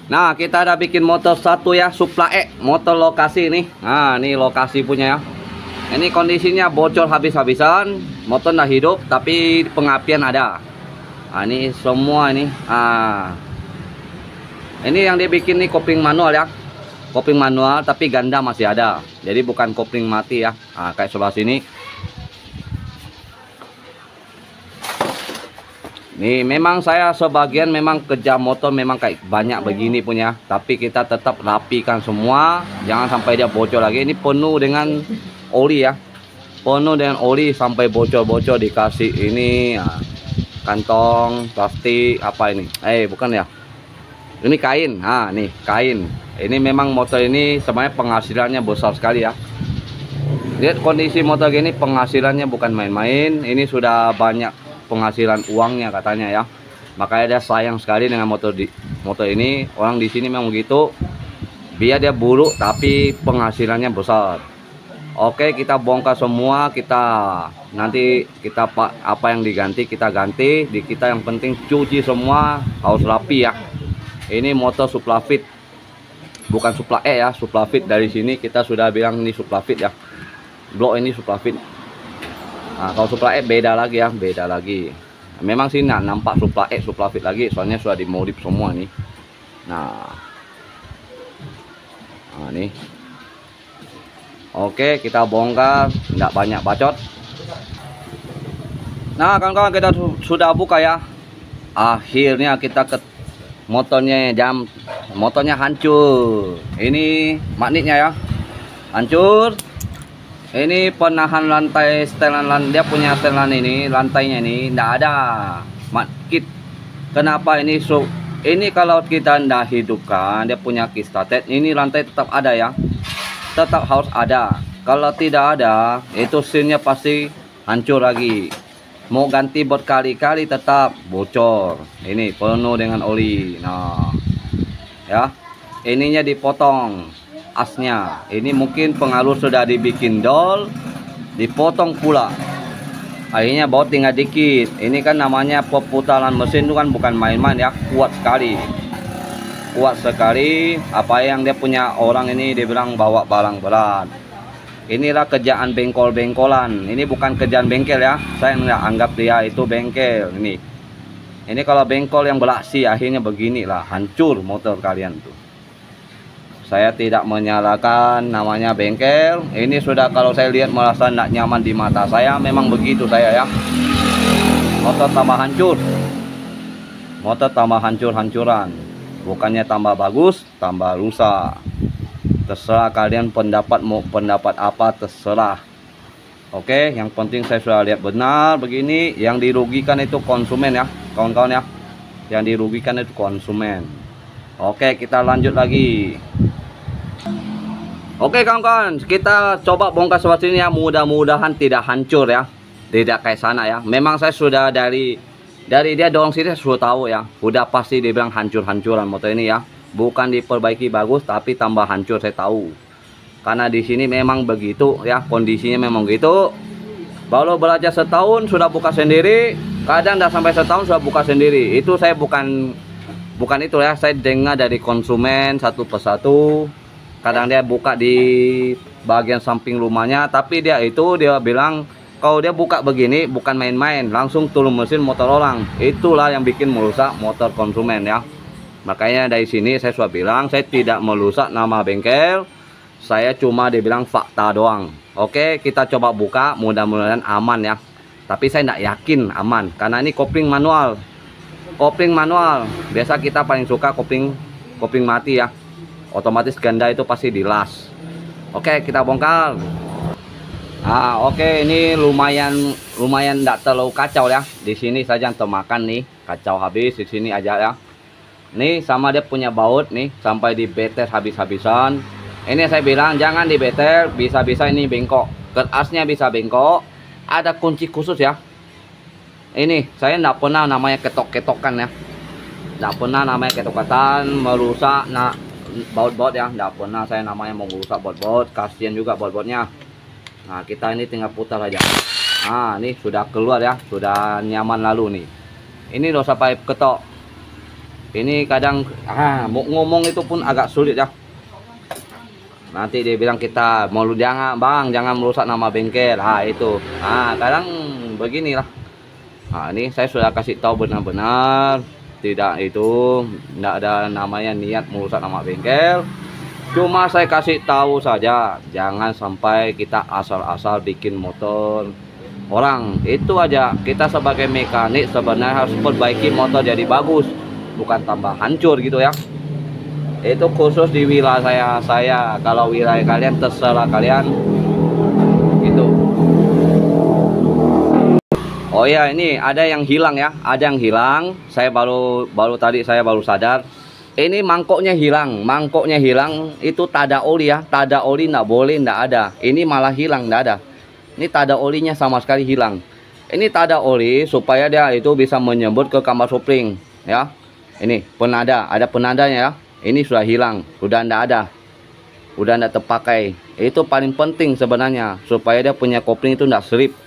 Nah, kita ada bikin motor satu ya, Supra E, motor lokasi ini. Nah, ini lokasi punya ya. Ini kondisinya bocor habis-habisan, motor nggak hidup, tapi pengapian ada. Nah, ini semua ini. Ini yang dia bikin nih kopling manual ya. Kopling manual, tapi ganda masih ada. Jadi bukan kopling mati ya. Nah, kayak sebelah sini. Nih memang saya sebagian memang kerja motor memang kayak banyak begini punya, tapi kita tetap rapikan semua, jangan sampai dia bocor lagi. Ini penuh dengan oli ya, penuh dengan oli sampai bocor-bocor, dikasih ini ya, kantong plastik apa ini? Bukan ya, ini kain. Nah nih kain. Ini memang motor ini sebenarnya penghasilannya besar sekali ya. Lihat kondisi motor gini, penghasilannya bukan main-main. Ini sudah banyak penghasilan uangnya katanya ya, makanya dia sayang sekali dengan motor ini. Orang di sini memang begitu, biar dia buruk tapi penghasilannya besar. Oke, kita bongkar semua, kita nanti kita apa yang diganti kita ganti di kita, yang penting cuci semua harus rapi ya. Ini motor Supra Fit, bukan Supra E ya, Supra Fit. Dari sini kita sudah bilang ini Supra Fit ya, blok ini Supra Fit. Nah, kalau Supra E beda lagi ya, beda lagi. Memang sih nampak Supra E, Supra Fit lagi, soalnya sudah dimodif semua nih. Nah nih. Oke, kita bongkar, nggak banyak bacot. Nah kawan-kawan, kita sudah buka ya. Akhirnya kita ke motornya hancur. Ini magnetnya ya, hancur. Ini penahan lantai, setelan dia punya setelan ini, lantainya ini enggak ada kit. Kenapa ini? Ini kalau kita ndak hidupkan, dia punya kit starter, ini lantai tetap ada ya, tetap harus ada. Kalau tidak ada, itu sealnya pasti hancur lagi. Mau ganti berkali-kali tetap bocor. Ini penuh dengan oli. Nah ya, ininya dipotong asnya. Ini mungkin pengaruh sudah dibikin dol, dipotong pula. Akhirnya baut tinggal dikit. Ini kan namanya perputaran mesin itu kan bukan main-main ya, kuat sekali. Kuat sekali. Apa yang dia punya orang ini, dia bilang bawa barang berat. Inilah kerjaan bengkol-bengkolan. Ini bukan kerjaan bengkel ya. Saya nggak anggap dia itu bengkel. Ini kalau bengkol yang beraksi, akhirnya beginilah, hancur motor kalian tuh. Saya tidak menyalahkan namanya bengkel. Ini sudah, kalau saya lihat merasa tidak nyaman di mata saya, memang begitu saya ya. Motor tambah hancur, motor tambah hancur-hancuran, bukannya tambah bagus, tambah rusak. Terserah kalian pendapat, mau pendapat apa terserah. Oke, yang penting saya sudah lihat benar begini. Yang dirugikan itu konsumen ya kawan-kawan ya, yang dirugikan itu konsumen. Oke, kita lanjut lagi. Oke kawan-kawan, kita coba bongkar seperti ini ya. Mudah-mudahan tidak hancur ya, tidak kayak sana ya. Memang saya sudah dari dia dorong sini, saya sudah tahu ya, udah pasti dia bilang hancur-hancuran motor ini ya. Bukan diperbaiki bagus, tapi tambah hancur, saya tahu. Karena di sini memang begitu ya, kondisinya memang begitu. Baru belajar setahun sudah buka sendiri, kadang tidak sampai setahun sudah buka sendiri. Itu saya bukan itu ya, saya dengar dari konsumen satu persatu. Kadang dia buka di bagian samping rumahnya, tapi dia bilang kalau dia buka begini bukan main-main, langsung turun mesin motor orang. Itulah yang bikin merusak motor konsumen ya. Makanya dari sini saya sudah bilang, saya tidak merusak nama bengkel, saya cuma dibilang fakta doang. Oke, kita coba buka, mudah-mudahan aman ya. Tapi saya tidak yakin aman, karena ini kopling manual. Kopling manual, biasa kita paling suka kopling mati ya. Otomatis ganda itu pasti dilas. Oke, kita bongkar. Oke, ini lumayan tidak terlalu kacau ya. Di sini saja yang termakan nih, kacau habis di sini aja ya. Nih sama dia punya baut nih, sampai dibetes habis-habisan. Ini saya bilang jangan dibetel, bisa-bisa ini bengkok. Kerasnya bisa bengkok. Ada kunci khusus ya. Ini saya tidak pernah namanya ketok-ketokan ya. Tidak pernah namanya ketok-ketokan merusak baut-baut ya, tidak pernah saya namanya mau merusak baut-baut. Kasihan juga baut-bautnya. Nah kita ini tinggal putar aja. Nah ini sudah keluar ya, sudah nyaman lalu nih. Ini loh sampai ketok. Ini kadang mau ngomong itu pun agak sulit ya. Nanti dia bilang kita mau jangan bang, jangan merusak nama bengkel. Itu. Kadang beginilah. Ini saya sudah kasih tahu benar-benar tidak itu, tidak ada namanya niat merusak nama bengkel. Cuma saya kasih tahu saja, jangan sampai kita asal-asal bikin motor orang. Itu aja. Kita sebagai mekanik sebenarnya harus perbaiki motor jadi bagus, bukan tambah hancur gitu ya. Itu khusus di wilayah saya. Kalau wilayah kalian terserah kalian gitu. Oh ya, ini ada yang hilang ya, ada yang hilang. Saya baru tadi saya baru sadar. Ini mangkoknya hilang, itu tada oli ya, tada oli nggak boleh, nggak ada. Ini malah hilang, nggak ada. Ini tada olinya sama sekali hilang. Ini tada oli supaya dia itu bisa menyembur ke kamar supling ya. Ini penada, ada penadanya ya. Ini sudah hilang, udah nggak ada, udah nggak terpakai. Itu paling penting sebenarnya supaya dia punya kopling itu nggak selip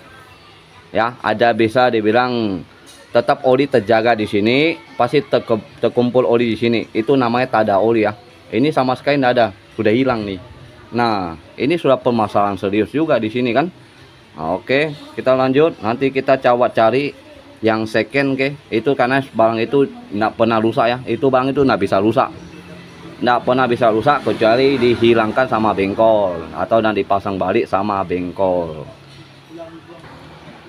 ya. Ada bisa dibilang tetap oli terjaga di sini, pasti terkumpul oli di sini. Itu namanya tada oli ya. Ini sama sekali nggak ada, sudah hilang nih. Nah, ini sudah permasalahan serius juga di sini kan. Oke, kita lanjut. Nanti kita coba cari yang second itu karena barang itu nggak pernah rusak ya. Itu barang itu nggak bisa rusak, nggak pernah bisa rusak kecuali dihilangkan sama bengkol atau dan dipasang balik sama bengkol.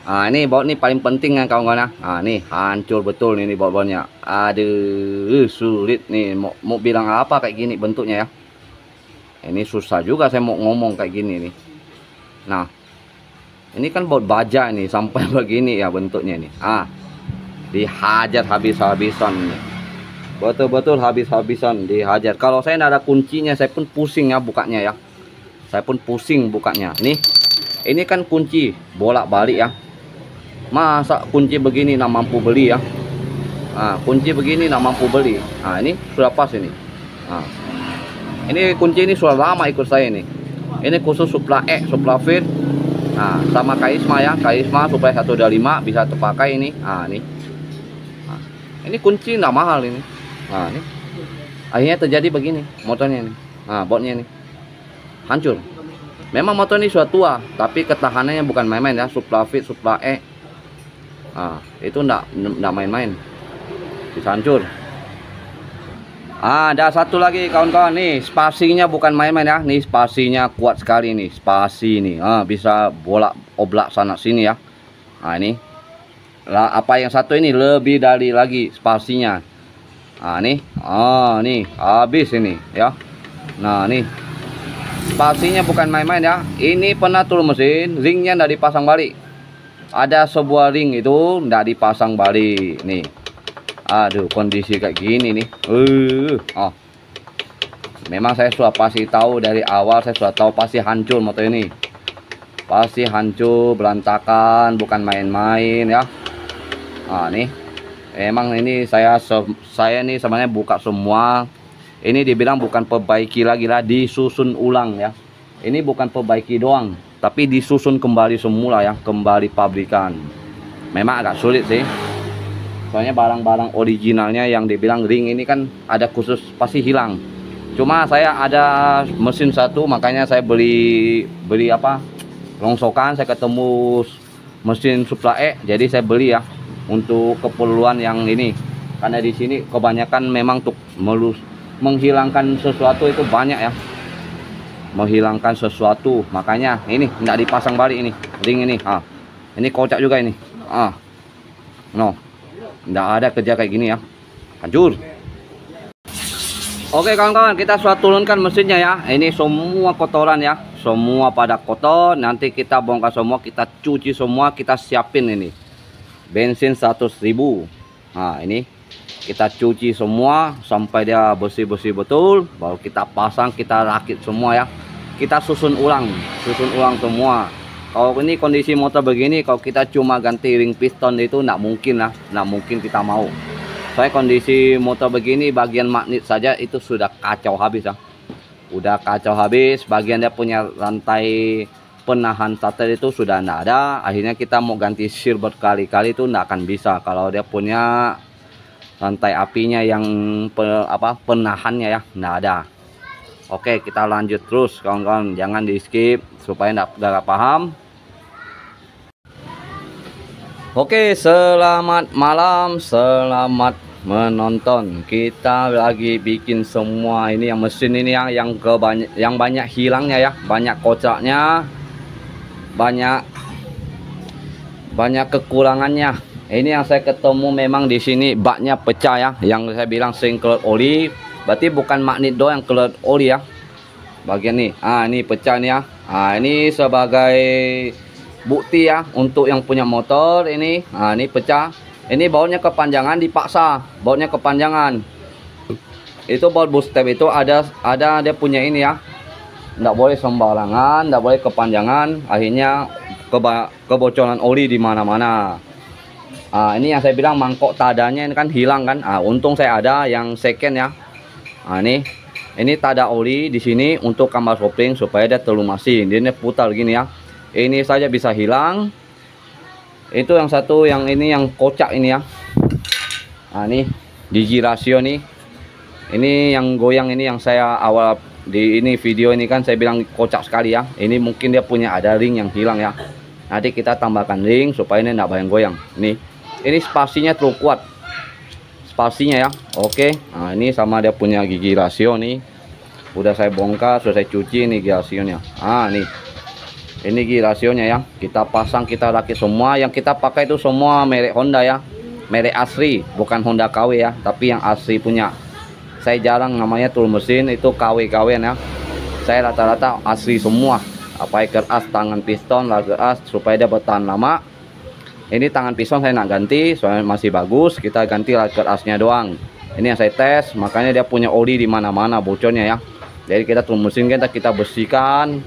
Ini baut ini paling penting kan kawan-kawan. Nih hancur betul ini baut-bautnya. Aduh, sulit nih mau bilang apa kayak gini bentuknya ya. Ini susah juga saya mau ngomong kayak gini nih. Nah, ini kan baut baja nih sampai begini ya bentuknya nih. Dihajar habis-habisan nih. Betul-betul habis-habisan dihajar. Kalau saya nggak ada kuncinya, saya pun pusing ya bukanya ya. Saya pun pusing bukanya. Nih, ini kan kunci bolak-balik ya. Masa kunci begini nggak mampu beli ya? Kunci begini nggak mampu beli. Ini sudah pas ini. Ini kunci ini sudah lama ikut saya ini. Ini khusus supla supla fit. Sama karisma ya, karisma supaya 125 bisa terpakai ini. Ini kunci nggak mahal ini. Ini akhirnya terjadi begini motornya ini. Bautnya ini hancur. Memang motor ini sudah tua, tapi ketahanannya bukan main-main ya. Supla fit, supla itu enggak main-main, bisa hancur. Ada satu lagi kawan-kawan nih, spasinya bukan main-main ya. Nih spasinya kuat sekali nih, spasi nih. Bisa bolak oblak sana sini ya. Ini apa yang satu ini lebih dari lagi spasinya. Nih habis ini ya. Nah nih spasinya bukan main-main ya. Ini pernah turun mesin, ringnya nggak dipasang balik. Ada sebuah ring itu nggak dipasang balik nih. Aduh, kondisi kayak gini nih. Memang saya sudah pasti tahu dari awal, saya sudah tahu pasti hancur motor ini. Pasti hancur, berantakan, bukan main-main ya. Nih. Emang ini saya nih sebenarnya buka semua. Ini dibilang bukan perbaiki lagi lah, disusun ulang ya. Ini bukan perbaiki doang, tapi disusun kembali semula ya, kembali pabrikan. Memang agak sulit sih. Soalnya barang-barang originalnya yang dibilang ring ini kan ada khusus pasti hilang. Cuma saya ada mesin satu, makanya saya beli apa? Rongsokan, saya ketemu mesin supla jadi saya beli ya untuk keperluan yang ini. Karena di sini kebanyakan memang untuk menghilangkan sesuatu itu banyak ya. Menghilangkan sesuatu, makanya ini nggak dipasang balik ini ring ini. Ini kocak juga ini. Nggak ada kerja kayak gini ya, hancur. Oke kawan-kawan, kita sudah turunkan mesinnya ya. Ini semua kotoran ya, semua pada kotor. Nanti kita bongkar semua, kita cuci semua, kita siapin ini bensin 100.000. Ini kita cuci semua sampai dia bersih-bersih betul, baru kita pasang, kita rakit semua ya. Kita susun ulang semua. Kalau ini kondisi motor begini, kalau kita cuma ganti ring piston itu nggak mungkin lah, nggak mungkin kita mau. Saya kondisi motor begini, bagian magnet saja itu sudah kacau habis ya. Udah kacau habis, bagian dia punya rantai penahan starter itu sudah nggak ada. Akhirnya kita mau ganti seal berkali-kali itu nggak akan bisa kalau dia punya rantai apinya yang penahannya ya, nggak ada. Oke, kita lanjut terus kawan-kawan, jangan di skip supaya nggak paham. Oke, selamat malam, selamat menonton. Kita lagi bikin semua ini yang mesin ini yang banyak hilangnya ya, banyak kocaknya, banyak kekurangannya. Ini yang saya ketemu memang di sini baknya pecah ya, yang saya bilang sering keluar oli. Berarti bukan magnet doang yang keluar oli ya. Bagian nih, ini pecah nih ya. Ini sebagai bukti ya untuk yang punya motor ini. Ini pecah. Ini bautnya kepanjangan, dipaksa bautnya kepanjangan. Itu baut bootstrap itu ada dia punya ini ya. Nggak boleh sembarangan, nggak boleh kepanjangan. Akhirnya kebocoran oli di mana-mana. Ini yang saya bilang mangkok tadanya ini kan hilang kan. Untung saya ada yang second ya. Ini tada oli di sini untuk kamar kopling supaya dia terlumasi. Dia putar gini ya. Ini saja bisa hilang. Itu yang satu, yang ini yang kocak ini ya. Ini gigi rasio nih. Ini yang goyang ini yang saya awal di ini video ini kan saya bilang kocak sekali ya. Ini mungkin dia punya ada ring yang hilang ya. Nanti kita tambahkan ring supaya ini enggak goyang-goyang. Ini spasinya terlalu kuat. Spasinya ya. Oke. Ini sama dia punya gigi rasio nih. Udah saya bongkar, sudah saya cuci nih gigi rasionya. Nih. Ini gigi rasionya ya. Kita pasang, kita rakit semua. Yang kita pakai itu semua merek Honda ya. Merek asli, bukan Honda KW ya, tapi yang asli punya. Saya jarang namanya tool mesin itu KW ya. Saya rata-rata asli semua. Apa keras tangan piston, lager as supaya dia bertahan lama. Ini tangan piston saya nak ganti, soalnya masih bagus. Kita ganti lager asnya doang. Ini yang saya tes, makanya dia punya oli di mana-mana bocornya ya. Jadi kita tool mesin kita bersihkan.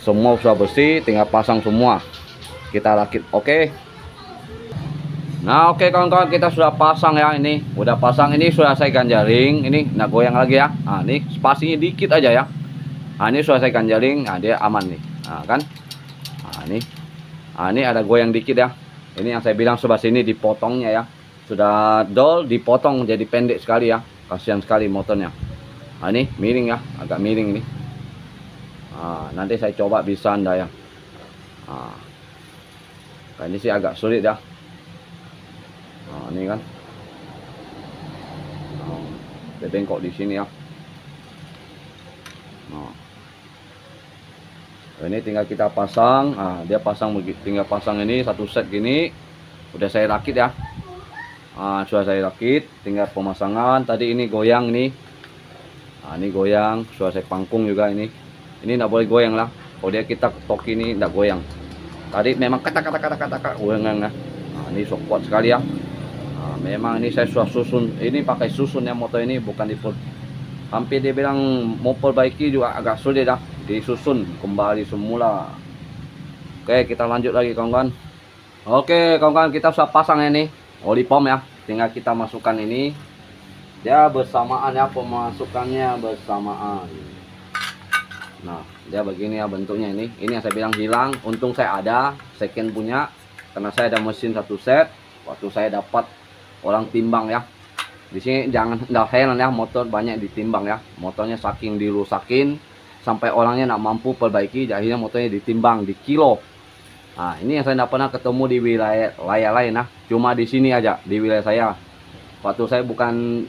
Semua sudah bersih, tinggal pasang semua. Kita rakit, oke. Nah, oke kawan-kawan, kita sudah pasang ya ini. Udah pasang, ini sudah saya ganjaring. Ini nggak goyang lagi ya. Ini spasinya dikit aja ya. Ini sudah saya ganjaring. Dia aman nih. Kan? Ini ada goyang dikit ya. Ini yang saya bilang sebelah sini dipotongnya ya. Sudah dol, dipotong jadi pendek sekali ya. Kasihan sekali motornya. Ini miring ya, agak miring ini. Nanti saya coba bisa anda ya. Ini sih agak sulit ya. Ini kan. Dia bengkok di sini ya. Ini tinggal kita pasang. Dia pasang begitu. Tinggal pasang ini satu set gini. Udah saya rakit ya. Sudah saya rakit. Tinggal pemasangan. Tadi ini goyang nih. Ini goyang. Sudah saya pangkung juga ini. Ini nggak boleh goyang lah. Kalau dia kita ketok ini nggak goyang. Tadi memang kata goyang ya. Ini sok kuat sekali ya. Memang ini saya sudah susun. Ini pakai susun ya motor ini, bukan dipul. Hampir dia bilang mau perbaiki juga agak sulit dah. Disusun kembali semula. Oke, kita lanjut lagi kawan-kawan. Oke kawan-kawan, kita sudah pasang ini oli pom ya. Tinggal kita masukkan ini. Dia bersamaan ya, pemasukannya bersamaan. Nah, dia begini ya bentuknya ini. Ini yang saya bilang hilang. Untung saya ada second punya, karena saya ada mesin satu set. Waktu saya dapat orang timbang ya. Di sini jangan heran ya, motor banyak ditimbang ya. Motornya saking dirusakin sampai orangnya nggak mampu perbaiki, akhirnya motornya ditimbang di kilo. Ini yang saya nggak pernah ketemu di wilayah lain ya. Cuma di sini aja, di wilayah saya. Waktu saya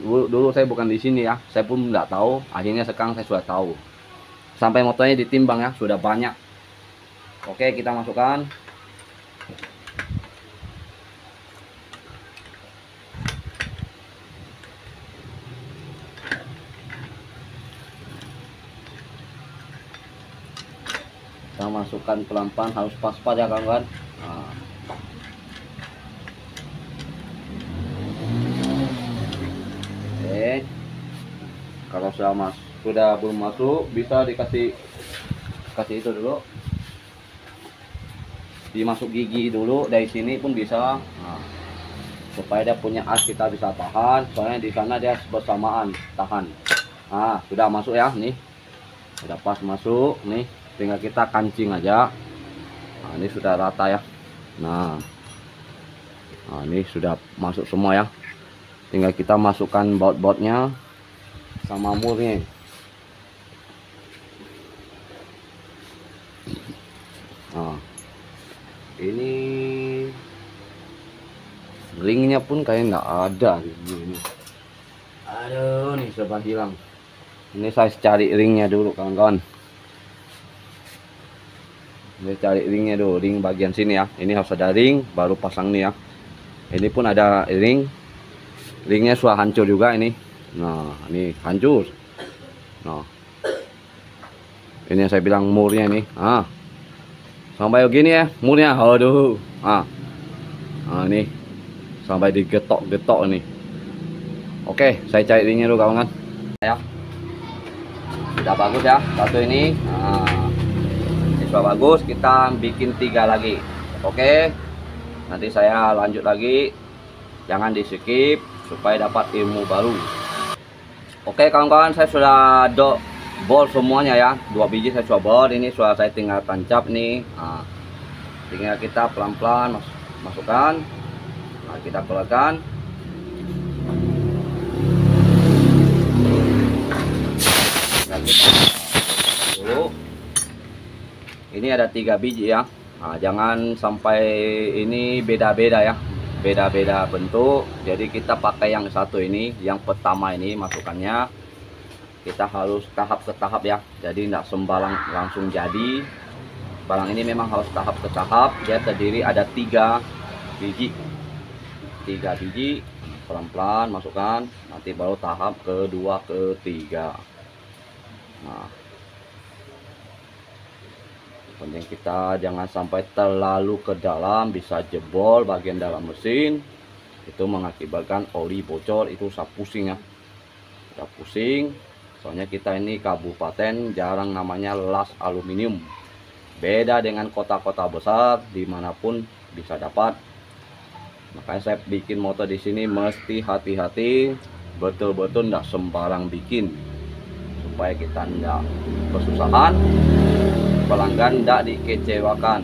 dulu saya bukan di sini ya. Saya pun nggak tahu. Akhirnya sekarang saya sudah tahu. Sampai motornya ditimbang ya, sudah banyak. Oke, kita masukkan. Kita masukkan pelan-pelan, harus pas-pas ya kawan-kawan. Oke. Kalau sudah belum masuk, bisa dikasih itu dulu. Dimasuk gigi dulu dari sini pun bisa. Supaya dia punya as, kita bisa tahan. Soalnya di sana dia bersamaan tahan. Sudah masuk ya nih. Sudah pas masuk nih. Tinggal kita kancing aja. Ini sudah rata ya. Nah, Nah, ini sudah masuk semua ya. Tinggal kita masukkan baut-bautnya sama murnya. Nah, ini ringnya pun kayak nggak ada ini. Aduh, nih serba hilang. Ini saya cari ringnya dulu kawan-kawan. Ini cari ringnya dulu, ring bagian sini ya. Ini harus ada ring, baru pasang nih ya. Ini pun ada ring. Ringnya sudah hancur juga ini. Nah, ini hancur. Nah, ini yang saya bilang murnya ini. Ah, sampai begini ya murnya. Aduh. Nah, ini sampai digetok-getok ini. Oke, saya cari ringnya dulu kawan-kawan. Ya, sudah bagus ya satu ini. Nah, sudah bagus, kita bikin 3 lagi. Oke, nanti saya lanjut lagi, jangan di skip supaya dapat ilmu baru. Oke kawan-kawan, saya sudah bor semuanya ya, 2 biji saya sudah bor. Ini sudah saya tinggal tancap nih. Nah, tinggal kita pelan-pelan masukkan. Nah, kita keluarkan. Nah, kita dulu. Ini ada 3 biji ya. Nah, jangan sampai ini beda-beda ya, beda-beda bentuk. Jadi kita pakai yang satu ini, yang pertama ini masukannya kita harus tahap ke tahap ya. Jadi tidak sembarang langsung jadi. Barang ini memang harus tahap ke tahap. Dia terdiri ada 3 biji, 3 biji. Pelan-pelan masukkan. Nanti baru tahap kedua, ketiga. Nah, penting kita jangan sampai terlalu ke dalam, bisa jebol bagian dalam mesin. Itu mengakibatkan oli bocor, itu usah pusing ya. Kita pusing, soalnya kita ini kabupaten jarang namanya las aluminium. Beda dengan kota-kota besar, dimanapun bisa dapat. Makanya saya bikin motor di sini mesti hati-hati, betul-betul tidak sembarang bikin, supaya kita tidak kesusahan, pelanggan tidak dikecewakan.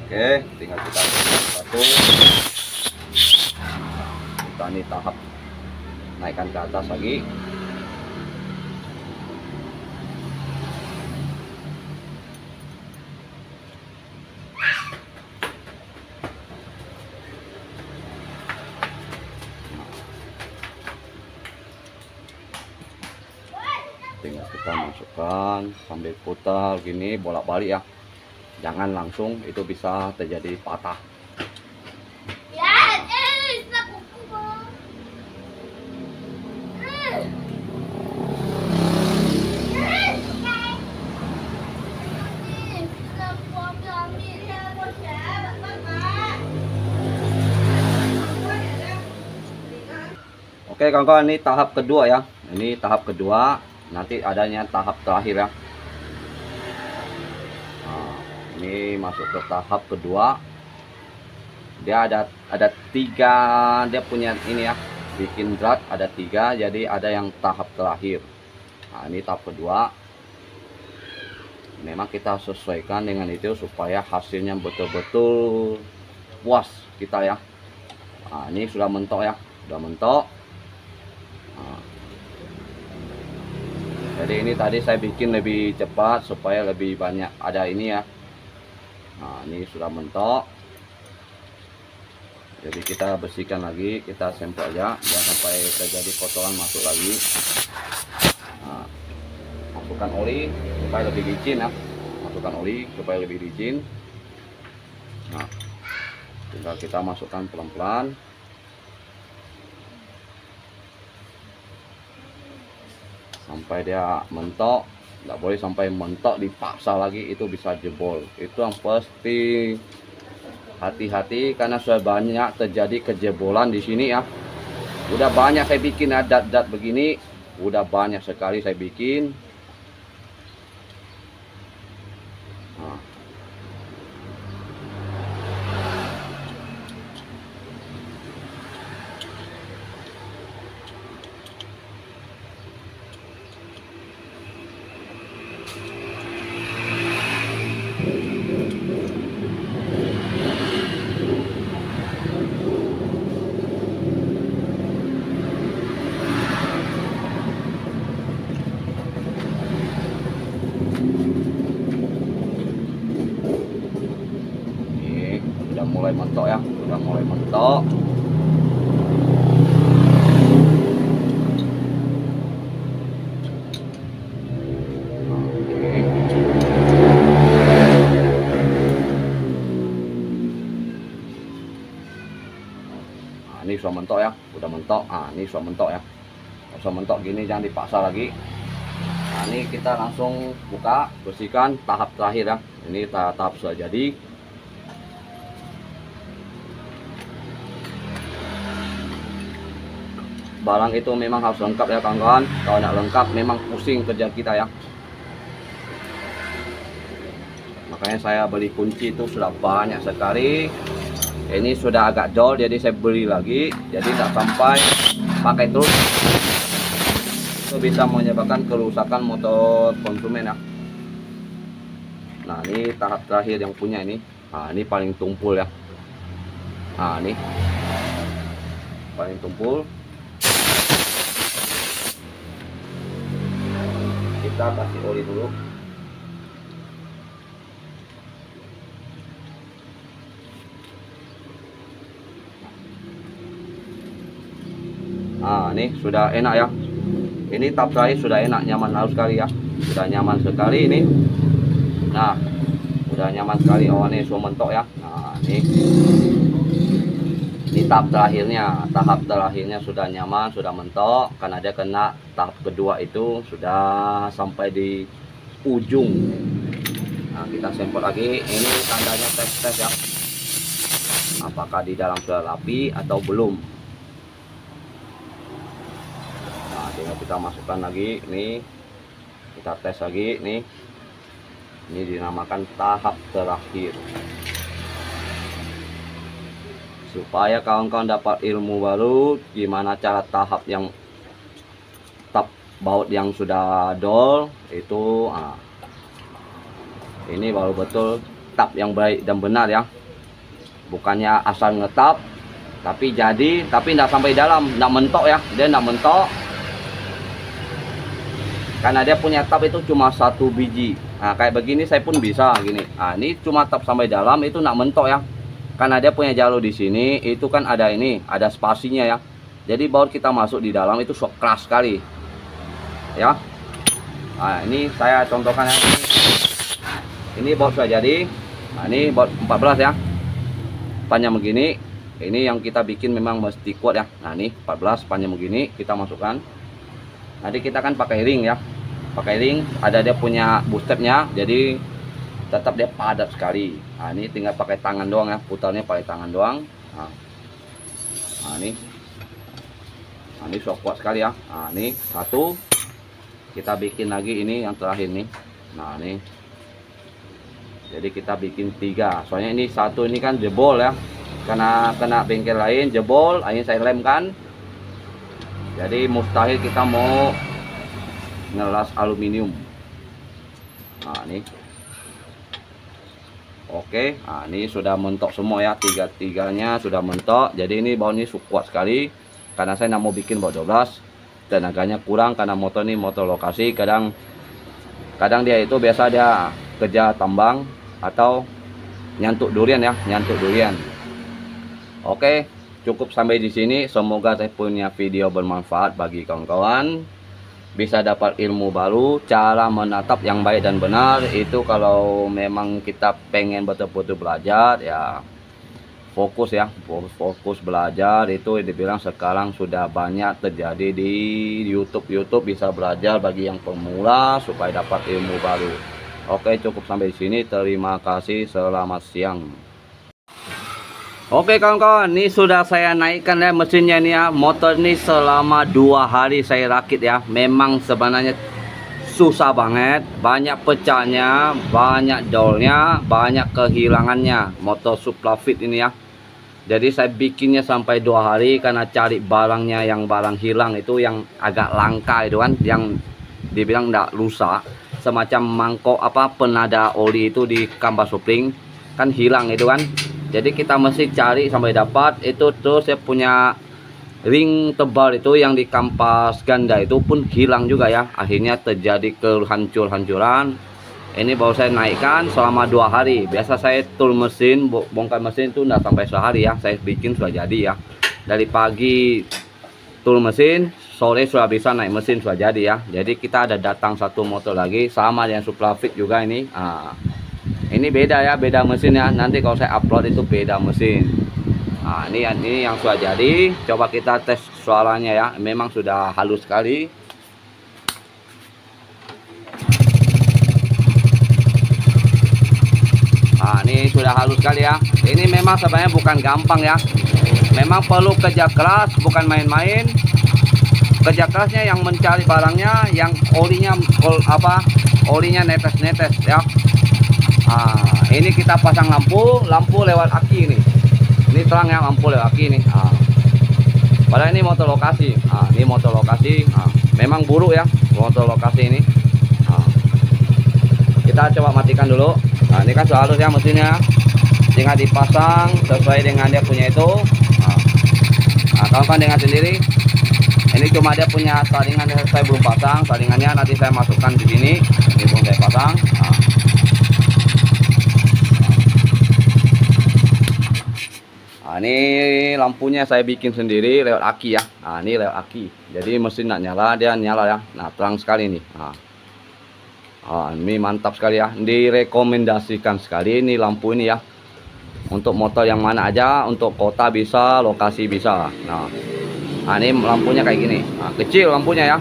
Oke, tinggal kita satu. Kita ini tahap naikkan ke atas lagi. Tinggal kita masukkan sambil putar gini, bolak-balik ya, jangan langsung, itu bisa terjadi patah. Oke kawan-kawan, ini tahap kedua ya, ini tahap kedua. Nanti adanya tahap terakhir ya. Nah, ini masuk ke tahap kedua. Dia ada 3, dia punya ini ya, bikin drat ada 3, jadi ada yang tahap terakhir. Nah, ini tahap kedua. Memang kita sesuaikan dengan itu supaya hasilnya betul-betul puas kita ya. Nah, ini sudah mentok ya, sudah mentok. Nah, jadi ini tadi saya bikin lebih cepat supaya lebih banyak ada ini ya. Nah, ini sudah mentok. Jadi kita bersihkan lagi, kita semprot aja, jangan sampai terjadi kotoran masuk lagi. Nah, masukkan oli supaya lebih licin ya. Masukkan oli supaya lebih licin. Nah, tinggal kita masukkan pelan-pelan. Sampai dia mentok, nggak boleh sampai mentok dipaksa lagi, itu bisa jebol. Itu yang pasti hati-hati, karena sudah banyak terjadi kejebolan di sini ya. Udah banyak saya bikin dat-dat begini, udah banyak sekali saya bikin. Nah. ini sudah mentok ya, udah mentok. Ini sudah mentok ya, sudah mentok gini, jangan dipaksa lagi. Ini kita langsung buka, bersihkan tahap terakhir ya. Ini tahap sudah jadi. Barang itu memang harus lengkap ya kawan-kawan. Kalau tidak lengkap memang pusing kerja kita ya. Makanya saya beli kunci itu sudah banyak sekali. Ini sudah agak jol, jadi saya beli lagi. Jadi tidak sampai pakai terus, itu bisa menyebabkan kerusakan motor konsumen ya. Nah ini tahap terakhir yang punya ini. Ini paling tumpul ya. Ini paling tumpul. Kita kasih oli dulu. Ini sudah enak ya. Ini tahap terakhir sudah enak, nyaman halus sekali ya. Sudah nyaman sekali ini. Nah, sudah nyaman sekali. Oh, ini sudah mentok ya. Nah, ini tahap terakhirnya. Tahap terakhirnya sudah nyaman, sudah mentok. Karena dia kena tahap kedua itu sudah sampai di ujung. Nah, kita sampel lagi. Ini tandanya tes ya. Apakah di dalam sudah rapi atau belum? Tinggal kita masukkan lagi nih, kita tes lagi nih. Ini dinamakan tahap terakhir, supaya kawan-kawan dapat ilmu baru gimana cara tahap yang tap baut yang sudah dol itu. Ini baru betul tap yang baik dan benar ya, bukannya asal ngetap tapi jadi tapi tidak sampai dalam, tidak mentok ya, dia tidak mentok. Karena dia punya tap itu cuma 1 biji. Nah kayak begini saya pun bisa gini. Ini cuma tap sampai dalam, itu nak mentok ya. Karena dia punya jalur di sini, itu kan ada ini, ada spasinya ya. Jadi baut kita masuk di dalam itu sok keras sekali. Ya. Nah ini saya contohkan ya. Ini baut sudah jadi. Nah ini baut 14 ya. Panjang begini. Ini yang kita bikin memang mesti kuat ya. Nah ini 14 panjang begini kita masukkan. Nanti kita kan pakai ring ya, pakai ring, ada dia punya bootstrapnya, jadi tetap dia padat sekali. Nah ini tinggal pakai tangan doang ya, putarnya pakai tangan doang. Nah ini so kuat sekali ya. Nah ini satu, kita bikin lagi ini yang terakhir nih. Nah ini, jadi kita bikin 3, soalnya ini satu ini kan jebol ya, karena kena bengkel lain jebol, ini saya lemkan. Jadi mustahil kita mau ngelas aluminium. Nah ini, oke. Nah ini sudah mentok semua ya, tiga-tiganya sudah mentok. Jadi ini baut ini kuat sekali. Karena saya tidak mau bikin baut 12, tenaganya kurang karena motor ini motor lokasi. Kadang dia itu biasa dia kerja tambang atau nyantuk durian ya, nyantuk durian. Oke. Cukup sampai di sini. Semoga saya punya video bermanfaat bagi kawan-kawan. Bisa dapat ilmu baru, cara menatap yang baik dan benar. Itu kalau memang kita pengen betul-betul belajar ya, fokus ya, fokus belajar. Itu dibilang sekarang sudah banyak terjadi di YouTube bisa belajar bagi yang pemula supaya dapat ilmu baru. Oke, cukup sampai di sini. Terima kasih. Selamat siang. Oke kawan-kawan, ini sudah saya naikkan ya mesinnya ini ya. Motor ini selama 2 hari saya rakit ya. Memang sebenarnya susah banget, banyak pecahnya, banyak jolnya, banyak kehilangannya motor Suprafit ini ya. Jadi saya bikinnya sampai 2 hari karena cari barangnya, yang barang hilang itu yang agak langka itu kan, yang dibilang tidak rusak, semacam mangkok penada oli itu di kampas supling kan hilang itu kan. Jadi kita mesti cari sampai dapat itu. Terus saya punya ring tebal itu yang di kampas ganda itu pun hilang juga ya. Akhirnya terjadi kehancur-hancuran. Ini baru saya naikkan selama 2 hari. Biasa saya tool mesin, bongkar mesin itu enggak sampai sehari ya. Saya bikin sudah jadi ya. Dari pagi tool mesin, sore sudah bisa naik mesin, sudah jadi ya. Jadi kita ada datang satu motor lagi sama dengan Suprafit juga ini. Ini beda ya, beda mesin ya. Nanti kalau saya upload itu beda mesin. Nah, ini yang sudah jadi. Coba kita tes suaranya ya. Memang sudah halus sekali. Nah, ini sudah halus sekali ya. Ini memang sebenarnya bukan gampang ya. Memang perlu kerja keras, bukan main-main. Kerja kerasnya yang mencari barangnya, yang olinya olinya netes-netes ya. Nah, ini kita pasang lampu lewat aki ini. Ini terang ya, lampu lewat aki ini. Nah, padahal ini motor lokasi. Nah, ini motor lokasi. Nah, memang buruk ya motor lokasi ini. Nah, kita coba matikan dulu. Nah, ini kan sudah halus ya mesinnya. Tinggal dipasang sesuai dengan dia punya itu. Nah, kawan-kawan dengar sendiri. Ini cuma dia punya saringan yang saya belum pasang. Saringannya nanti saya masukkan di sini. Ini belum saya pasang. Nah, ini lampunya saya bikin sendiri lewat aki ya. Nah, ini lewat aki. Jadi mesin nak nyala, dia nyala ya. Nah, terang sekali nih. Nah, ini mantap sekali ya. Direkomendasikan sekali ini lampu ini ya. Untuk motor yang mana aja, untuk kota bisa, lokasi bisa. Nah, ini lampunya kayak gini. Nah, kecil lampunya ya.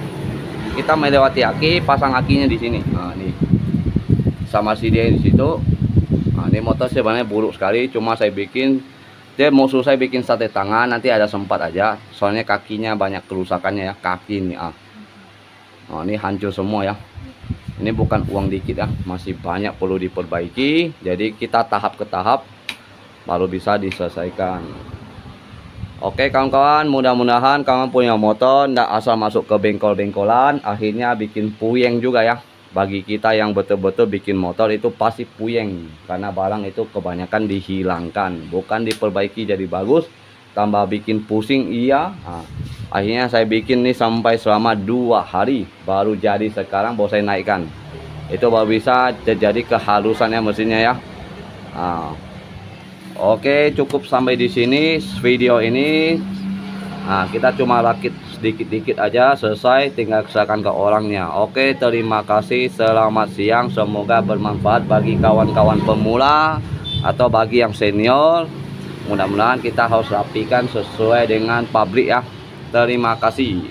Kita melewati aki, pasang akinya di sini. Nah, ini sama si dia di situ. Nah, ini motor sebenarnya buruk sekali. Cuma saya bikin, dia musuh saya bikin sate tangan. Nanti ada sempat aja. Soalnya kakinya banyak kerusakannya ya. Kaki ini. Nah, ini hancur semua ya. Ini bukan uang dikit ya. Masih banyak perlu diperbaiki. Jadi kita tahap ke tahap baru bisa diselesaikan. Oke kawan-kawan, mudah-mudahan kawan punya motor ndak asal masuk ke bengkol-bengkolan, akhirnya bikin puyeng juga ya. Bagi kita yang betul-betul bikin motor itu pasti puyeng, karena barang itu kebanyakan dihilangkan, bukan diperbaiki jadi bagus, tambah bikin pusing iya. Nah, akhirnya saya bikin nih sampai selama 2 hari baru jadi. Sekarang baru saya naikkan, itu baru bisa jadi kehalusannya mesinnya ya. Nah, oke, cukup sampai di sini video ini. Nah, kita cuma rakit sedikit-dikit aja, selesai, tinggal serahkan ke orangnya. Oke, terima kasih, selamat siang, semoga bermanfaat bagi kawan-kawan pemula atau bagi yang senior. Mudah-mudahan kita harus rapikan sesuai dengan pabrik ya. Terima kasih.